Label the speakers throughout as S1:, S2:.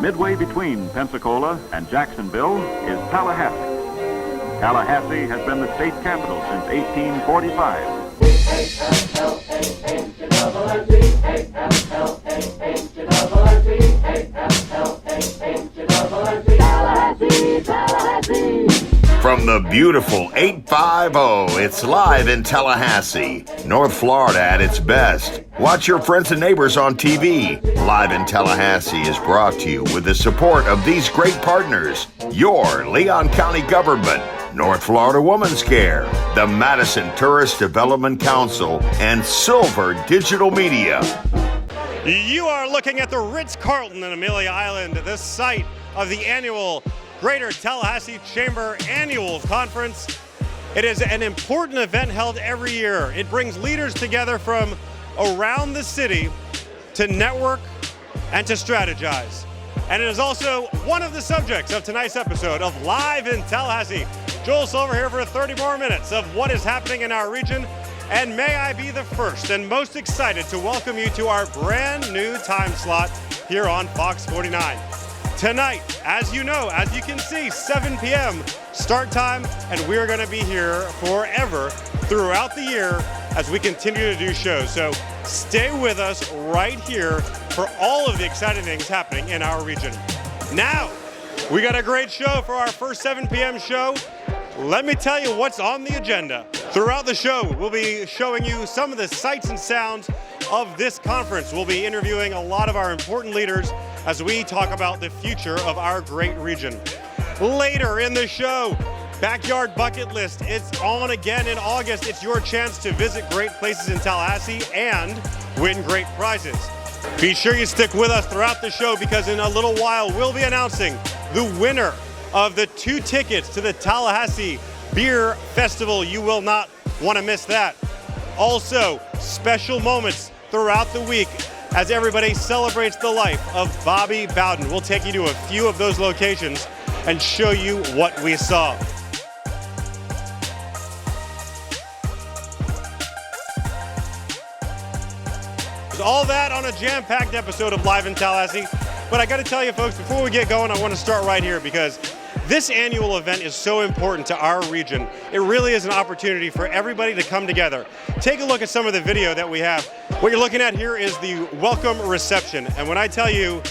S1: Midway between Pensacola and Jacksonville is Tallahassee. Tallahassee has been the state capital since 1845.
S2: From the beautiful 850, it's live in Tallahassee, North Florida at its best. Watch your friends and neighbors on TV. Live in Tallahassee is brought to you with the support of these great partners: your Leon County Government, North Florida Women's Care, the Madison Tourist Development Council, and Silver Digital Media.
S3: You are looking at the Ritz-Carlton in Amelia Island, the site of the annual Greater Tallahassee Chamber Annual Conference. It is an important event held every year. It brings leaders together from around the city to network and to strategize. And it is also one of the subjects of tonight's episode of Live in Tallahassee. Joel Silver here for 30 more minutes of what is happening in our region. And may I be the first and most excited to welcome you to our brand new time slot here on Fox 49. Tonight, as you know, as you can see, 7 p.m. start time, and we're going to be here forever throughout the year as we continue to do shows. So stay with us right here for all of the exciting things happening in our region. Now, we got a great show for our first 7 p.m. show. Let me tell you what's on the agenda. Throughout the show, we'll be showing you some of the sights and sounds of this conference. We'll be interviewing a lot of our important leaders as we talk about the future of our great region. Later in the show, Backyard Bucket List. It's on again in August. It's your chance to visit great places in Tallahassee and win great prizes. Be sure you stick with us throughout the show, because in a little while we'll be announcing the winner of the 2 tickets to the Tallahassee Beer Festival. You will not want to miss that. Also, special moments throughout the week as everybody celebrates the life of Bobby Bowden. We'll take you to a few of those locations and show you what we saw. There's all that on a jam-packed episode of Live in Tallahassee. But I got to tell you, folks, before we get going, I want to start right here, because this annual event is so important to our region. It really is an opportunity for everybody to come together. Take a look at some of the video that we have. What you're looking at here is the welcome reception. And when I tell you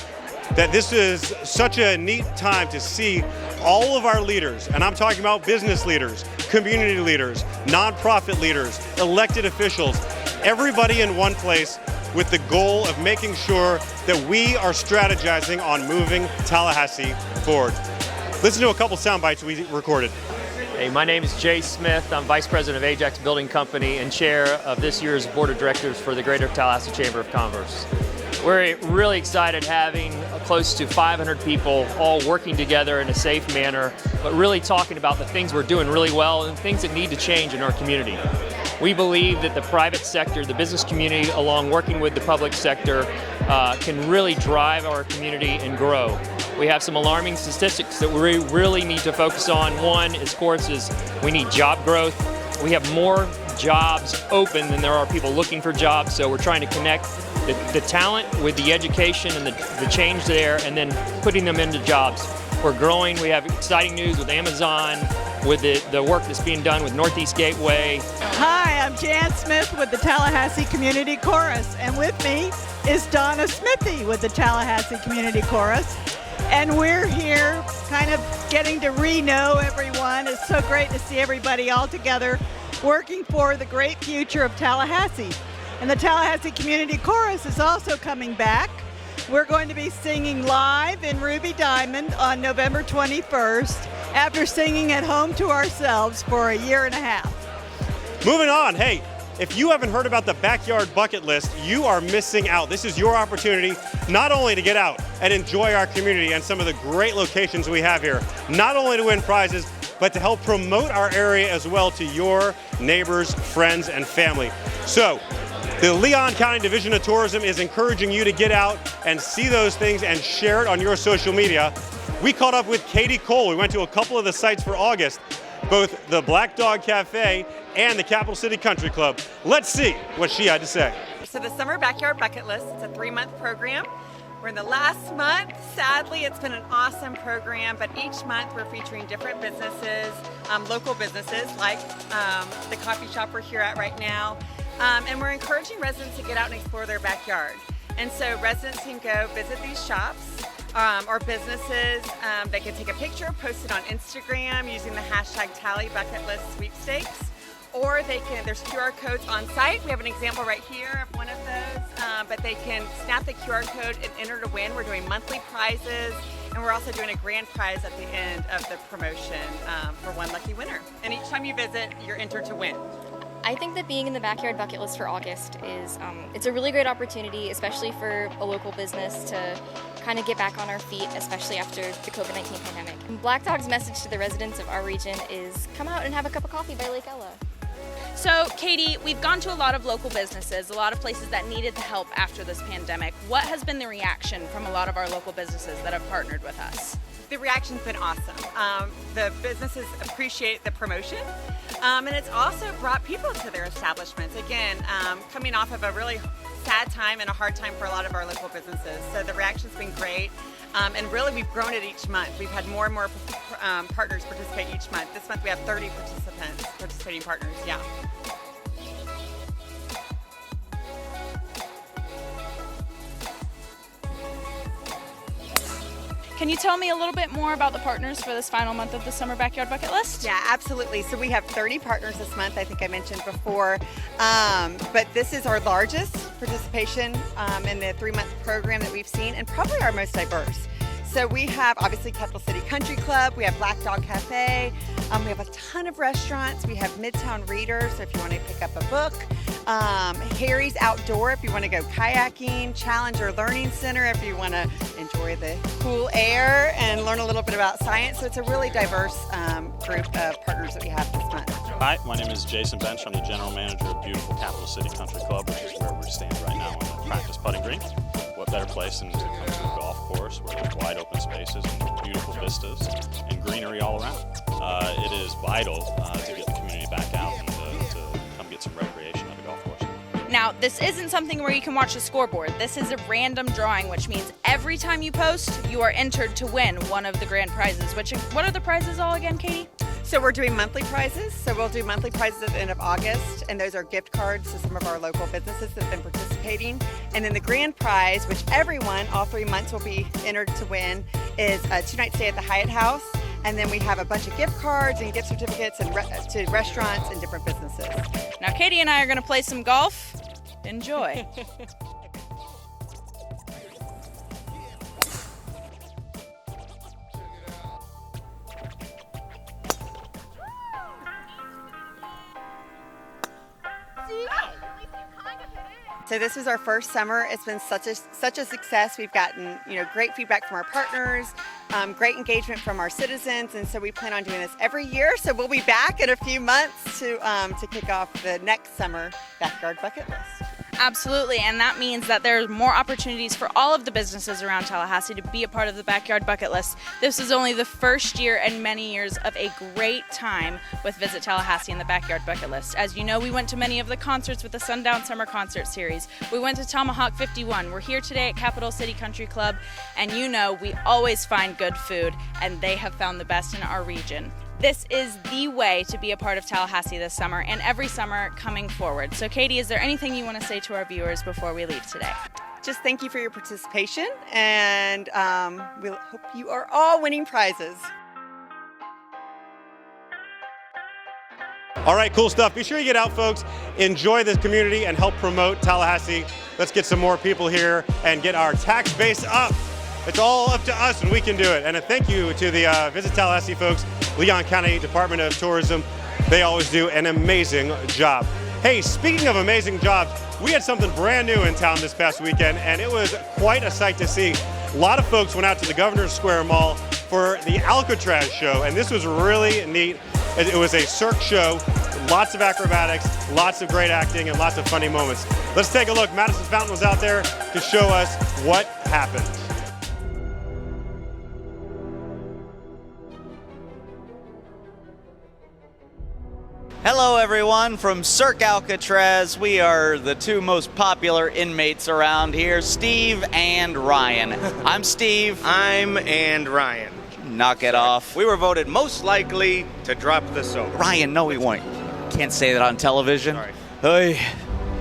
S3: that this is such a neat time to see all of our leaders, and I'm talking about business leaders, community leaders, nonprofit leaders, elected officials, everybody in one place with the goal of making sure that we are strategizing on moving Tallahassee forward. Listen to a couple sound bites we recorded.
S4: Hey, my name is Jay Smith. I'm Vice President of Ajax Building Company and Chair of this year's Board of Directors for the Greater Tallahassee Chamber of Commerce. We're really excited having close to 500 people all working together in a safe manner, but really talking about the things we're doing really well and things that need to change in our community. We believe that the private sector, the business community, along working with the public sector, can really drive our community and grow. We have some alarming statistics that we really need to focus on. One, of course, is we need job growth. We have more jobs open than there are people looking for jobs, so we're trying to connect the talent with the education and the change there, and then putting them into jobs. We're growing. We have exciting news with Amazon, with the work that's being done with Northeast Gateway.
S5: Hi, I'm Jan Smith with the Tallahassee Community Chorus, and with me is Donna Smithy with the Tallahassee Community Chorus. And we're here kind of getting to re-know everyone. It's so great to see everybody all together working for the great future of Tallahassee. And the Tallahassee Community Chorus is also coming back. We're going to be singing live in Ruby Diamond on November 21st after singing at home to ourselves for a year and a half.
S3: Moving on, hey, if you haven't heard about the Backyard Bucket List, you are missing out. This is your opportunity not only to get out and enjoy our community and some of the great locations we have here, not only to win prizes, but to help promote our area as well to your neighbors, friends, and family. So, the Leon County Division of Tourism is encouraging you to get out and see those things and share it on your social media. We caught up with Katie Cole. We went to a couple of the sites for August, both the Black Dog Cafe and the Capital City Country Club. Let's see what she had to say.
S6: So the Summer Backyard Bucket List, it's a 3-month program. We're in the last month. Sadly, it's been an awesome program, but each month we're featuring different businesses, local businesses like the coffee shop we're here at right now. And we're encouraging residents to get out and explore their backyard. And so residents can go visit these shops or businesses. They can take a picture, post it on Instagram using the hashtag #TallyBucketListSweepstakes. Or they can, there's QR codes on site. We have an example right here of one of those, but they can snap the QR code and enter to win. We're doing monthly prizes, and we're also doing a grand prize at the end of the promotion for one lucky winner. And each time you visit, you're entered to win.
S7: I think that being in the Backyard Bucket List for August is, it's a really great opportunity, especially for a local business to kind of get back on our feet, especially after the COVID-19 pandemic. Black Dog's message to the residents of our region is come out and have a cup of coffee by Lake Ella.
S8: So, Katie, we've gone to a lot of local businesses, a lot of places that needed the help after this pandemic. What has been the reaction from a lot of our local businesses that have partnered with us?
S6: The reaction's been awesome. The businesses appreciate the promotion, and it's also brought people to their establishments. Again, coming off of a really sad time and a hard time for a lot of our local businesses. So the reaction's been great, and really we've grown it each month. We've had more and more partners participate each month. This month we have 30 participating partners, yeah.
S8: Can you tell me a little bit more about the partners for this final month of the Summer Backyard Bucket List?
S6: Yeah, absolutely. So we have 30 partners this month, I think I mentioned before, but this is our largest participation in the 3-month program that we've seen, and probably our most diverse. So we have obviously Capital City Country Club, we have Black Dog Cafe, we have a ton of restaurants, we have Midtown Readers, so if you want to pick up a book, Harry's Outdoor if you want to go kayaking, Challenger Learning Center if you want to enjoy the cool air and learn a little bit about science. So it's a really diverse group of partners that we have this month.
S9: Hi, my name is Jason Bench. I'm the general manager of beautiful Capital City Country Club, which is where we stand right now on the practice putting green. What better place than to come to a golf course where there's wide open spaces and beautiful vistas and greenery all around. It is vital to get the community back out and to come get some recreation at a golf course.
S8: Now, this isn't something where you can watch the scoreboard. This is a random drawing, which means every time you post, you are entered to win one of the grand prizes. What are the prizes all again, Katie?
S6: So we're doing monthly prizes. So we'll do monthly prizes at the end of August, and those are gift cards to some of our local businesses that have been participating. And then the grand prize, which everyone, all 3 months, will be entered to win, is a 2-night stay at the Hyatt House. And then we have a bunch of gift cards and gift certificates and to restaurants and different businesses.
S8: Now, Katie and I are going to play some golf. Enjoy.
S6: So this is our first summer. It's been such a success. We've gotten great feedback from our partners, great engagement from our citizens, and so we plan on doing this every year. So we'll be back in a few months to kick off the next summer Backyard Bucket List.
S8: Absolutely, and that means that there's more opportunities for all of the businesses around Tallahassee to be a part of the Backyard Bucket List. This is only the first year in many years of a great time with Visit Tallahassee and the Backyard Bucket List. As you know, we went to many of the concerts with the Sundown Summer Concert Series. We went to Tomahawk 51. We're here today at Capital City Country Club, and you know we always find good food, and they have found the best in our region. This is the way to be a part of Tallahassee this summer and every summer coming forward. So Katie, is there anything you want to say to our viewers before we leave today?
S6: Just thank you for your participation, and we hope you are all winning prizes.
S3: All right, cool stuff. Be sure you get out, folks. Enjoy this community and help promote Tallahassee. Let's get some more people here and get our tax base up. It's all up to us and we can do it. And a thank you to the Visit Tallahassee folks, Leon County Department of Tourism. They always do an amazing job. Hey, speaking of amazing jobs, we had something brand new in town this past weekend, and it was quite a sight to see. A lot of folks went out to the Governor's Square Mall for the Alcatraz show, and this was really neat. It was a Cirque show, lots of acrobatics, lots of great acting, and lots of funny moments. Let's take a look. Madison Fountain was out there to show us what happened.
S10: Hello everyone from Cirque Alcatraz. We are the two most popular inmates around here, Steve and Ryan. I'm Steve.
S11: And Ryan.
S10: Knock it off.
S11: We were voted most likely to drop the soap.
S10: Ryan, no we weren't. Can't say that on television.
S11: Sorry.
S10: Hey.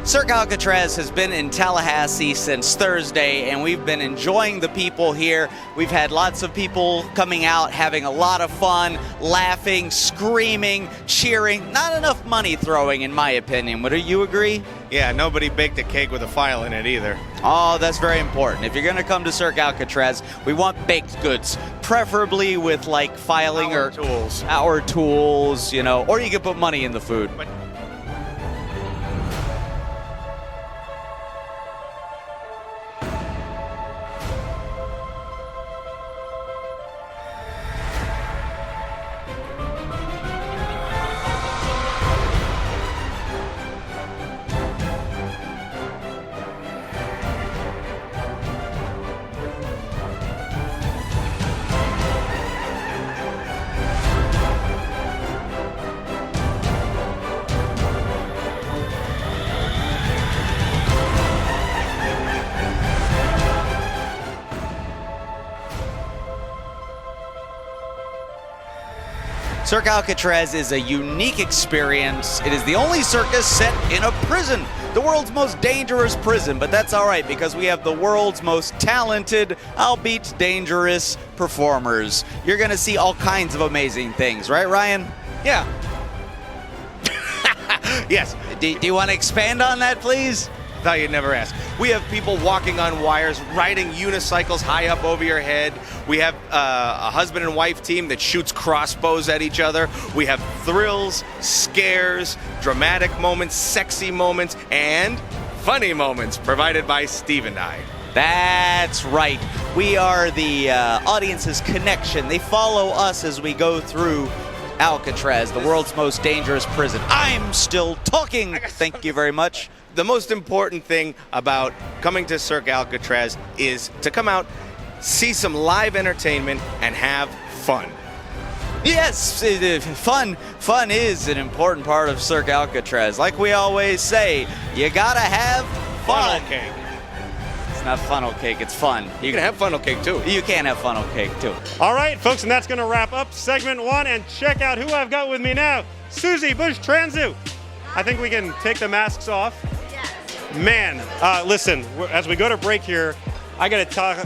S10: Cirque Alcatraz has been in Tallahassee since Thursday, and we've been enjoying the people here. We've had lots of people coming out, having a lot of fun, laughing, screaming, cheering. Not enough money throwing, in my opinion. Would you agree?
S11: Yeah, nobody baked a cake with a file in it either.
S10: Oh, that's very important. If you're going to come to Cirque Alcatraz, we want baked goods, preferably with like filing
S11: Our tools.
S10: Our tools, you know, or you can put money in the food. Cirque Alcatraz is a unique experience. It is the only circus set in a prison, the world's most dangerous prison, but that's all right because we have the world's most talented, albeit dangerous performers. You're going to see all kinds of amazing things, right, Ryan?
S11: Yeah. Yes.
S10: Do you want to expand on that, please?
S11: Thought you'd never ask. We have people walking on wires, riding unicycles high up over your head. We have a husband and wife team that shoots crossbows at each other. We have thrills, scares, dramatic moments, sexy moments, and funny moments provided by Steve and I.
S10: That's right. We are the audience's connection. They follow us as we go through Alcatraz, the world's most dangerous prison. I'm still talking. Thank you very much.
S11: The most important thing about coming to Cirque Alcatraz is to come out, see some live entertainment, and have fun.
S10: Yes, fun is an important part of Cirque Alcatraz. Like we always say, you gotta have fun.
S11: Funnel cake.
S10: It's not funnel cake, it's fun.
S11: You can have funnel cake too.
S10: You can have funnel cake too.
S3: All right, folks, and that's going to wrap up segment one. And check out who I've got with me now, Suzy Bush Transu. I think we can take the masks off. Man, listen, as we go to break here, I got to talk.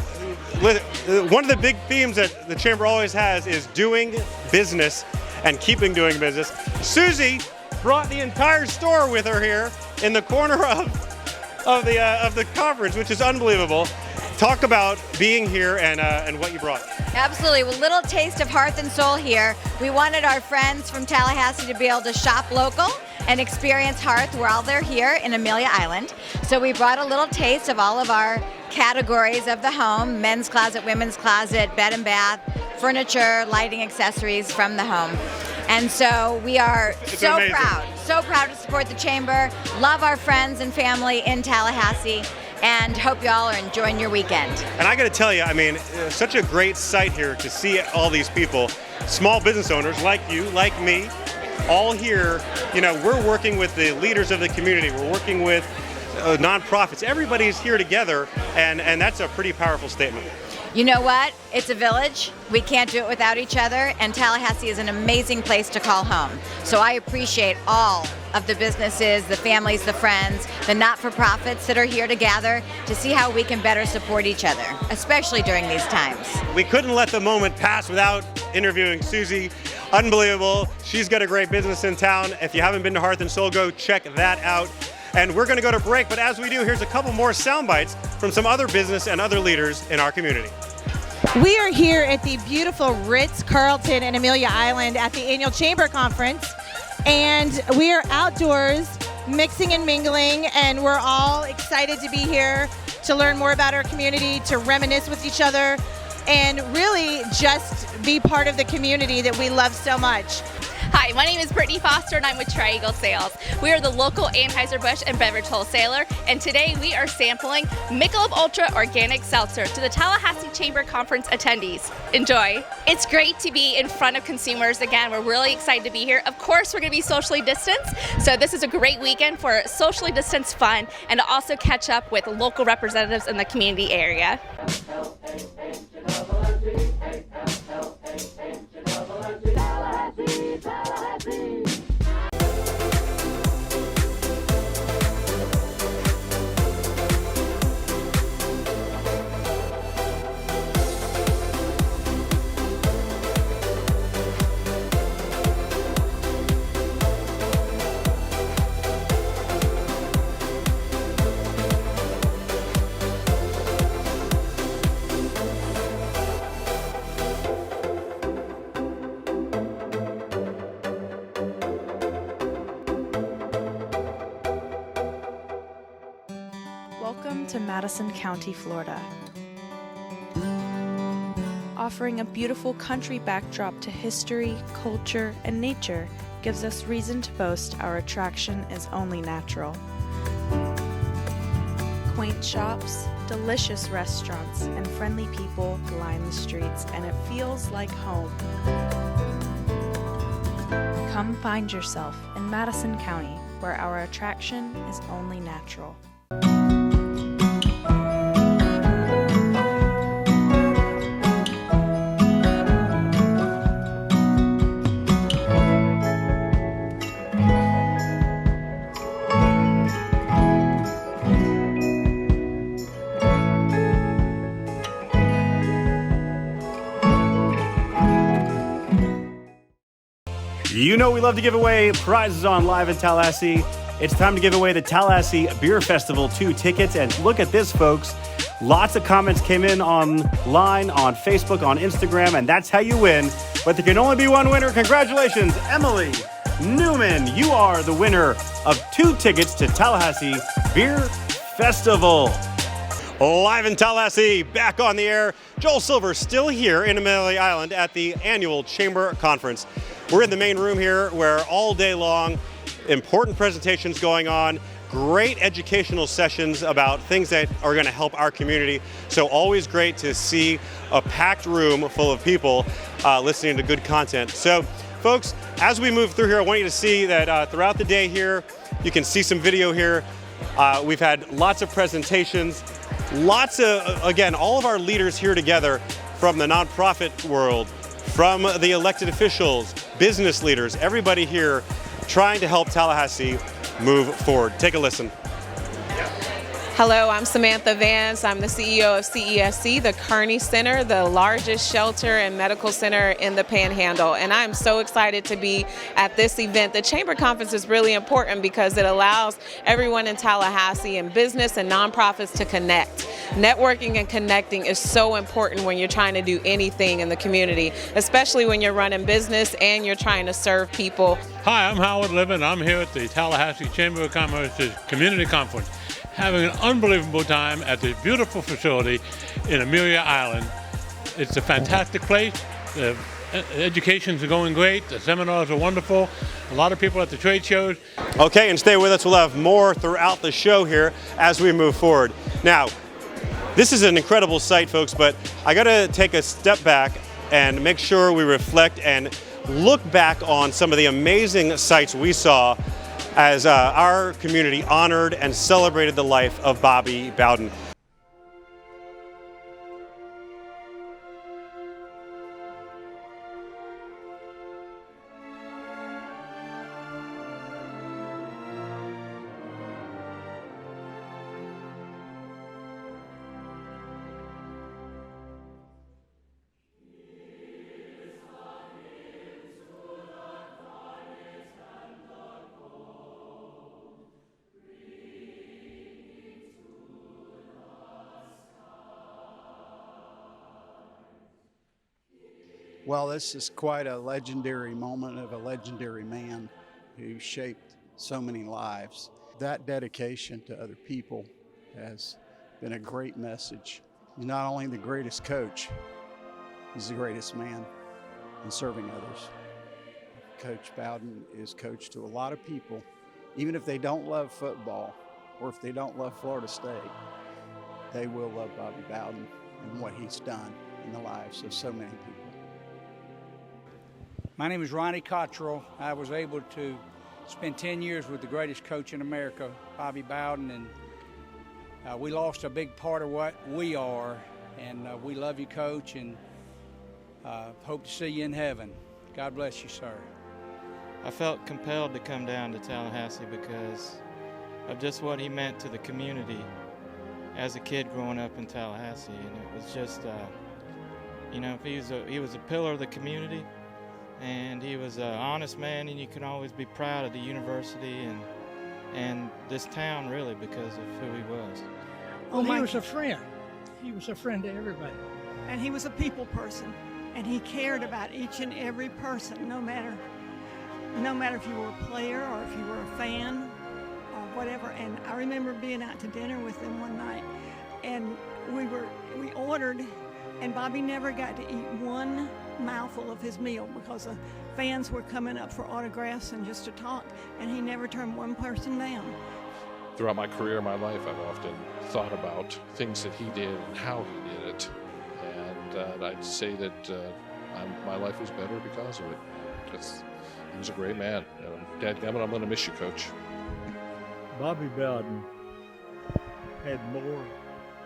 S3: One of the big themes that the Chamber always has is doing business and keeping doing business. Suzy brought the entire store with her here in the corner of the conference, which is unbelievable. Talk about being here and what you brought.
S12: Absolutely. A little taste of hearth and soul here. We wanted our friends from Tallahassee to be able to shop local and experience hearth while they're here in Amelia Island. So we brought a little taste of all of our categories of the home: men's closet, women's closet, bed and bath, furniture, lighting, accessories from the home. And so we are so proud to support the Chamber, love our friends and family in Tallahassee, and hope y'all are enjoying your weekend.
S3: And I got to tell you, I mean, such a great sight here to see all these people, small business owners like you, like me, all here. You know, we're working with the leaders of the community. We're working with nonprofits. Everybody's here together, and that's a pretty powerful statement.
S12: You know what? It's a village. We can't do it without each other, and Tallahassee is an amazing place to call home. So I appreciate all of the businesses, the families, the friends, the not-for-profits that are here to gather to see how we can better support each other, especially during these times.
S3: We couldn't let the moment pass without interviewing Suzy. Unbelievable. She's got a great business in town. If you haven't been to Hearth and Soul, go check that out. And we're going to go to break, but as we do, here's a couple more sound bites from some other business and other leaders in our community.
S13: We are here at the beautiful Ritz-Carlton in Amelia Island at the annual Chamber Conference, and we are outdoors mixing and mingling, and we're all excited to be here to learn more about our community, to reminisce with each other, and really just be part of the community that we love so much.
S14: Hi, my name is Brittany Foster and I'm with Triangle Sales. We are the local Anheuser-Busch and beverage wholesaler, and today we are sampling Michelob Ultra Organic Seltzer to the Tallahassee Chamber Conference attendees. Enjoy. It's great to be in front of consumers again. We're really excited to be here. Of course, we're going to be socially distanced, so this is a great weekend for socially distanced fun and to also catch up with local representatives in the community area.
S15: Welcome to Madison County, Florida. Offering a beautiful country backdrop to history, culture, and nature gives us reason to boast our attraction is only natural. Quaint shops, delicious restaurants, and friendly people line the streets, and it feels like home. Come find yourself in Madison County, where our attraction is only natural.
S3: You know we love to give away prizes on Live in Tallahassee. It's time to give away the Tallahassee Beer Festival 2 tickets. And look at this, folks. Lots of comments came in online, on Facebook, on Instagram, and that's how you win. But there can only be one winner. Congratulations, Emily Newman. You are the winner of 2 tickets to Tallahassee Beer Festival. Live in Tallahassee, back on the air. Joel Silver still here in Amelia Island at the annual Chamber Conference. We're in the main room here where all day long, important presentations going on, great educational sessions about things that are going to help our community. So always great to see a packed room full of people listening to good content. So folks, as we move through here, I want you to see that throughout the day here, you can see some video here. We've had lots of presentations, lots of, again, all of our leaders here together from the nonprofit world, from the elected officials, business leaders, everybody here trying to help Tallahassee move forward. Take a listen.
S16: Hello, I'm Samantha Vance. I'm the CEO of CESC, the Kearney Center, the largest shelter and medical center in the Panhandle. And I'm so excited to be at this event. The Chamber Conference is really important because it allows everyone in Tallahassee and business and nonprofits to connect. Networking and connecting is so important when you're trying to do anything in the community, especially when you're running business and you're trying to serve people.
S17: Hi, I'm Howard Livin. I'm here at the Tallahassee Chamber of Commerce's Community Conference, having an unbelievable time at this beautiful facility in Amelia Island. It's a fantastic place. The educations are going great. The seminars are wonderful. A lot of people at the trade shows.
S3: Okay, and stay with us. We'll have more throughout the show here as we move forward. Now, this is an incredible site, folks, but I got to take a step back and make sure we reflect and look back on some of the amazing sights we saw as our community honored and celebrated the life of Bobby Bowden.
S18: Well, this is quite a legendary moment of a legendary man who shaped so many lives. That dedication to other people has been a great message. He's not only the greatest coach, he's the greatest man in serving others. Coach Bowden is coach to a lot of people, even if they don't love football or if they don't love Florida State, they will love Bobby Bowden and what he's done in the lives of so many people.
S19: My name is Ronnie Cottrell. I was able to spend 10 years with the greatest coach in America, Bobby Bowden, and we lost a big part of what we are, and we love you, Coach, and hope to see you in heaven. God bless you, sir.
S20: I felt compelled to come down to Tallahassee because of just what he meant to the community as a kid growing up in Tallahassee. And it was just, he was a pillar of the community, and he was an honest man, and you can always be proud of the university and this town, really, because of who he was.
S21: Well, he was a friend. He was a friend to everybody.
S22: And he was a people person, and he cared about each and every person, no matter if you were a player or if you were a fan or whatever. And I remember being out to dinner with them one night, and we ordered, and Bobby never got to eat one mouthful of his meal because the fans were coming up for autographs and just to talk, and he never turned one person down.
S23: Throughout my career, my life, I've often thought about things that he did and how he did it, and I'd say that my life was better because of it. He was a great man. Dadgummit, I'm going to miss you, Coach.
S21: Bobby Bowden had more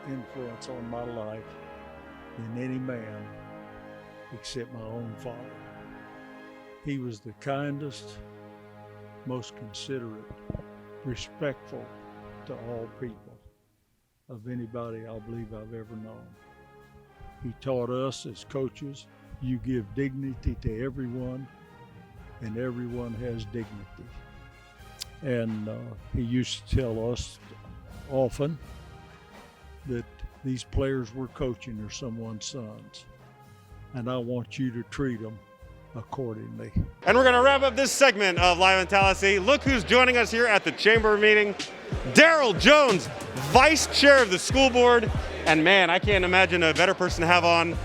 S21: influence on my life than any man except my own father. He was the kindest, most considerate, respectful to all people of anybody I believe I've ever known. He taught us as coaches, you give dignity to everyone, and everyone has dignity. And he used to tell us often that these players we're coaching are someone's sons, and I want you to treat them accordingly.
S3: And we're going to wrap up this segment of Live in Tallahassee. Look who's joining us here at the chamber meeting. Daryl Jones, Vice Chair of the School Board. And man, I can't imagine a better person to have on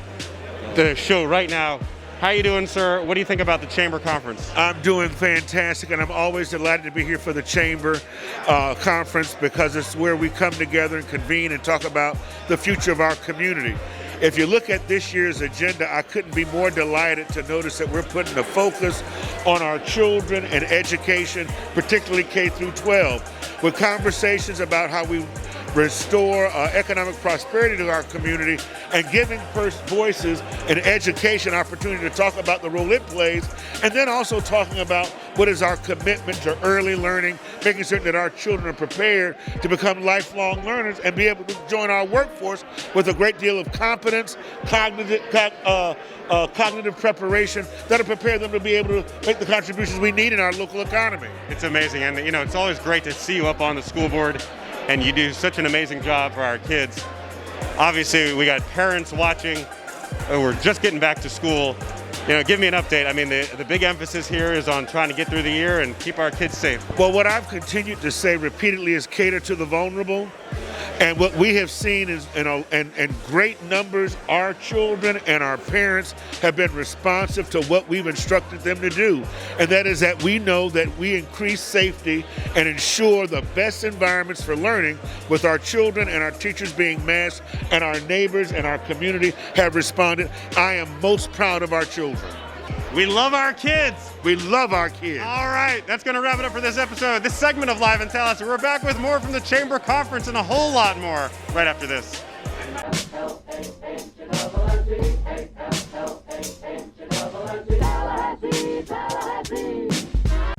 S3: the show right now. How you doing, sir? What do you think about the Chamber Conference?
S24: I'm doing fantastic, and I'm always delighted to be here for the Chamber Conference because it's where we come together and convene and talk about the future of our community. If you look at this year's agenda, I couldn't be more delighted to notice that we're putting the focus on our children and education, particularly K through 12, with conversations about how we restore economic prosperity to our community and giving voices and education opportunity to talk about the role it plays, and then also talking about what is our commitment to early learning, making certain that our children are prepared to become lifelong learners and be able to join our workforce with a great deal of competence, cognitive preparation that'll prepare them to be able to make the contributions we need in our local economy.
S3: It's amazing, and it's always great to see you up on the school board, and you do such an amazing job for our kids. Obviously, we got parents watching. We're just getting back to school. Give me an update. I mean, the big emphasis here is on trying to get through the year and keep our kids safe.
S24: Well, what I've continued to say repeatedly is cater to the vulnerable. And what we have seen is, in great numbers, our children and our parents have been responsive to what we've instructed them to do. And that is that we know that we increase safety and ensure the best environments for learning with our children and our teachers being masked, and our neighbors and our community have responded. I am most proud of our children.
S3: We love our kids.
S24: We love our kids.
S3: All right, that's going to wrap it up for this episode, this segment of Live in Tallahassee. We're back with more from the Chamber Conference and a whole lot more right after this.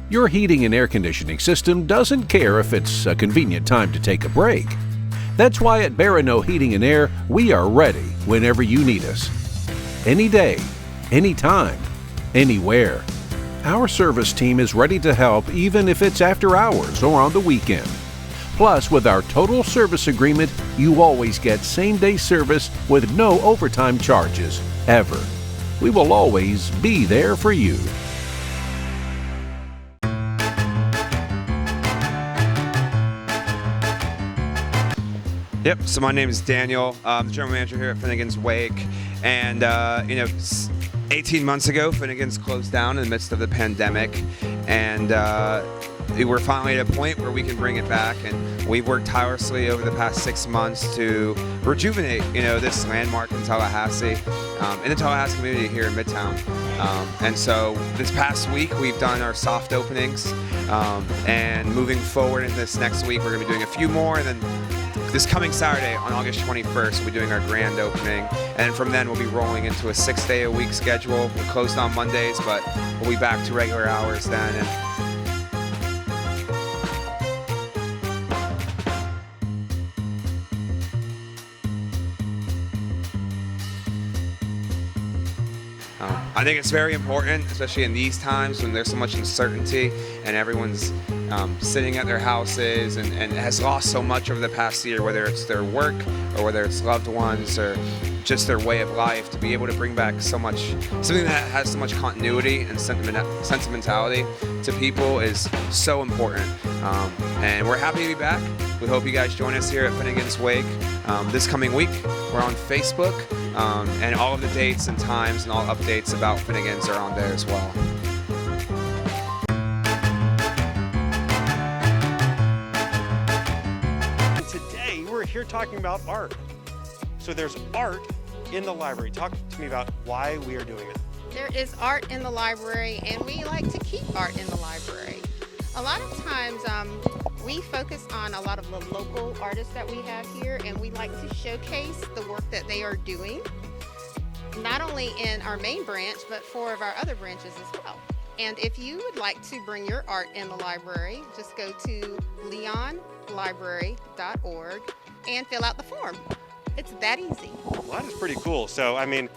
S25: Your heating and air conditioning system doesn't care if it's a convenient time to take a break. That's why at Barano Heating and Air, we are ready whenever you need us. Any day, anytime, anywhere. Our service team is ready to help even if it's after hours or on the weekend. Plus, with our total service agreement, you always get same-day service with no overtime charges, ever. We will always be there for you.
S26: Yep, so my name is Daniel. I'm the general manager here at Finnegans Wake. And,
S1: 18 months ago, Finnegans closed down in the midst of the pandemic, and we're finally at a point where we can bring it back. And we've worked tirelessly over the past 6 months to rejuvenate, this landmark in Tallahassee, in the Tallahassee community here in Midtown. And so this past week, we've done our soft openings, and moving forward in this next week, we're going to be doing a few more, and then this coming Saturday on August 21st, we'll be doing our grand opening, and from then we'll be rolling into a 6-day-a-week schedule. We're closed on Mondays, but we'll be back to regular hours then. And I think it's very important, especially in these times when there's so much uncertainty and everyone's sitting at their houses and has lost so much over the past year, whether it's their work or whether it's loved ones or just their way of life, to be able to bring back something that has so much continuity and sentimentality to people is so important. And we're happy to be back. We hope you guys join us here at Finnegans Wake this coming week. We're on Facebook, and all of the dates and times and all updates about Finnegans are on there as well.
S3: Today, we're here talking about art. So there's art in the library. Talk to me about why we are doing it.
S2: There is art in the library, and we like to keep art in the library. A lot of times, we focus on a lot of the local artists that we have here, and we like to showcase the work that they are doing, not only in our main branch, but 4 of our other branches as well. And if you would like to bring your art in the library, just go to leonlibrary.org and fill out the form. It's that easy.
S3: Well, that is pretty cool. So, I mean,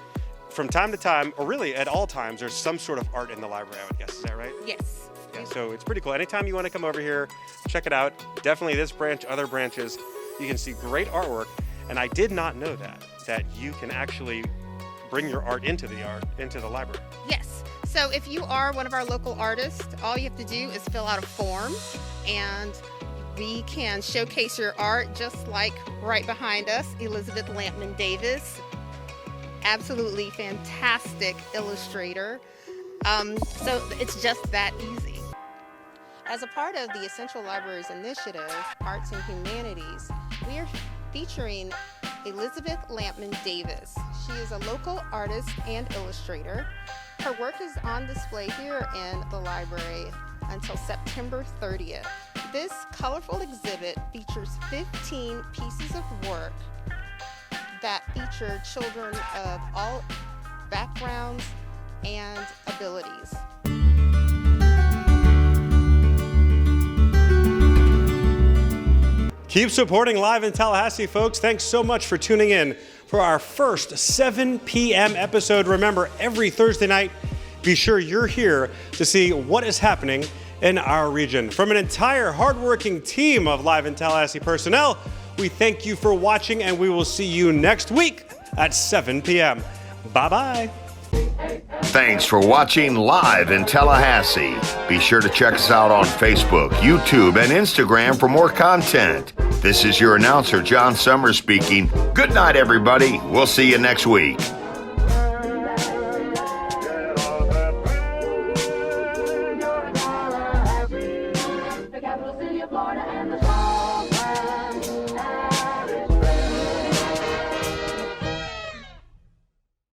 S3: from time to time, or really at all times, there's some sort of art in the library, I would guess. Is that right?
S2: Yes.
S3: Yeah, so it's pretty cool. Anytime you want to come over here, check it out. Definitely this branch, other branches, you can see great artwork. And I did not know that you can actually bring your art into the library.
S2: Yes. So if you are one of our local artists, all you have to do is fill out a form, and we can showcase your art, just like right behind us, Elizabeth Lampman Davis. Absolutely fantastic illustrator. So it's just that easy. As a part of the Essential Libraries Initiative, Arts and Humanities, we are featuring Elizabeth Lampman Davis. She is a local artist and illustrator. Her work is on display here in the library until September 30th. This colorful exhibit features 15 pieces of work that feature children of all backgrounds and abilities.
S3: Keep supporting Live in Tallahassee, folks. Thanks so much for tuning in for our first 7 p.m. episode. Remember, every Thursday night, be sure you're here to see what is happening in our region. From an entire hardworking team of Live in Tallahassee personnel, we thank you for watching, and we will see you next week at 7 p.m. Bye-bye.
S4: Thanks for watching Live in Tallahassee. Be sure to check us out on Facebook, YouTube, and Instagram for more content. This is your announcer, John Summers, speaking. Good night, everybody. We'll see you next week.
S5: The capital city of Florida and the